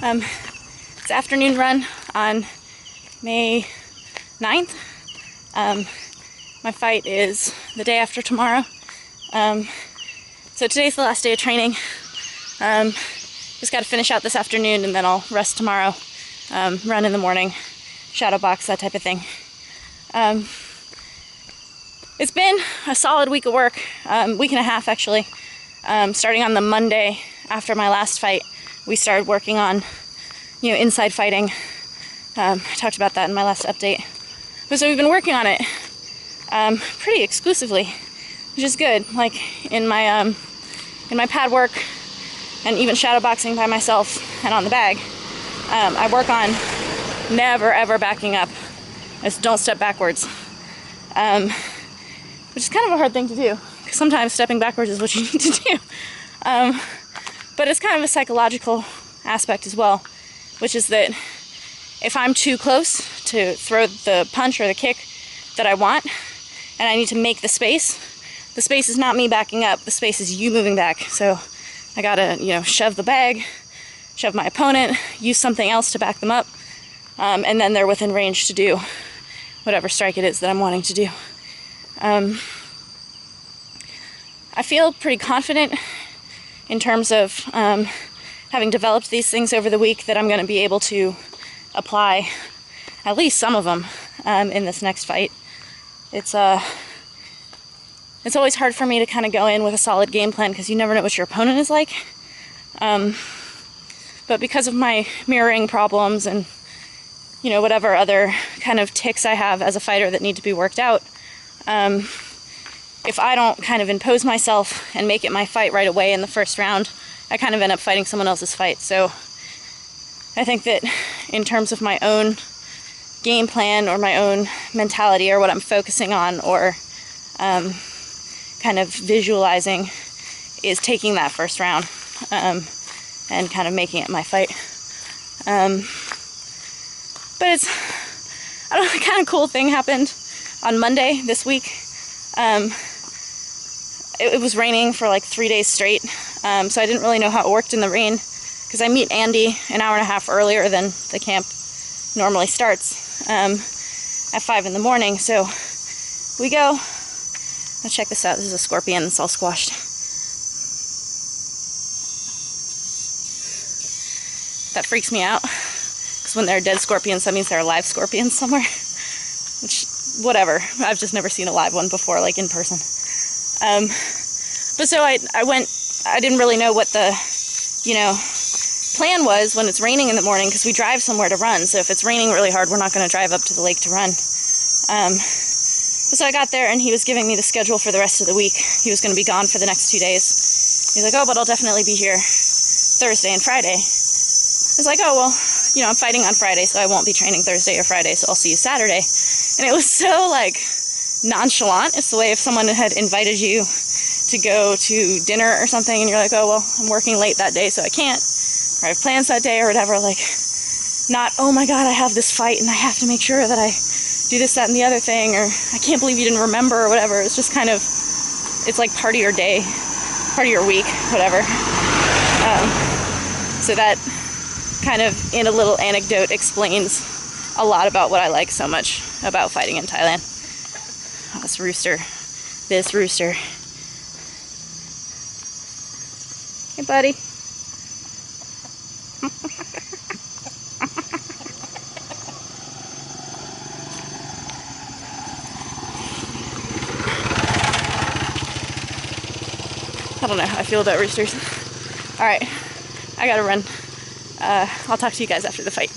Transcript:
It's afternoon run on May 9th. My fight is the day after tomorrow. So today's the last day of training. Just got to finish out this afternoon and then I'll rest tomorrow, run in the morning, shadow box, that type of thing. It's been a solid week of work, week and a half actually. Starting on the Monday after my last fight, we started working on, inside fighting. I talked about that in my last update. But so we've been working on it pretty exclusively, which is good. Like in my pad work and even shadow boxing by myself and on the bag, I work on never ever backing up. Just don't step backwards, which is kind of a hard thing to do because sometimes stepping backwards is what you need to do. But it's kind of a psychological aspect as well, which is that if I'm too close to throw the punch or the kick that I want, and I need to make the space is not me backing up, the space is you moving back. So I gotta, shove the bag, shove my opponent, use something else to back them up, and then they're within range to do whatever strike it is that I'm wanting to do. I feel pretty confident in terms of having developed these things over the week that I'm going to be able to apply at least some of them in this next fight. It's always hard for me to kind of go in with a solid game plan because you never know what your opponent is like. But because of my mirroring problems and whatever other kind of tics I have as a fighter that need to be worked out, if I don't kind of impose myself and make it my fight right away in the first round, I kind of end up fighting someone else's fight. So I think that in terms of my own game plan or my own mentality or what I'm focusing on or kind of visualizing is taking that first round and kind of making it my fight. But it's, a kind of cool thing happened on Monday this week. It was raining for like 3 days straight, so I didn't really know how it worked in the rain because I meet Andy an hour and a half earlier than the camp normally starts at 5 in the morning. So we go. Let's check this out. This is a scorpion that's all squashed. That freaks me out because when there are dead scorpions, that means there are live scorpions somewhere. Which, whatever. I've just never seen a live one before, like in person. But so I didn't really know what the, plan was when it's raining in the morning because we drive somewhere to run. So if it's raining really hard, we're not going to drive up to the lake to run. So I got there and he was giving me the schedule for the rest of the week. He was going to be gone for the next 2 days. He's like, oh, but I'll definitely be here Thursday and Friday. I was like, oh, well, I'm fighting on Friday, so I won't be training Thursday or Friday, so I'll see you Saturday. And it was so, nonchalant. It's the way if someone had invited you to go to dinner or something, and you're like, oh, well, I'm working late that day, so I can't. Or I have plans that day or whatever, not, oh my God, I have this fight, and I have to make sure that I do this, that, and the other thing, or I can't believe you didn't remember, or whatever. It's just kind of, it's like part of your day, part of your week, whatever. So that kind of, in a little anecdote, explains a lot about what I like so much about fighting in Thailand. Oh, this rooster. Hey, buddy. I don't know how I feel about roosters. Alright, I gotta run. I'll talk to you guys after the fight.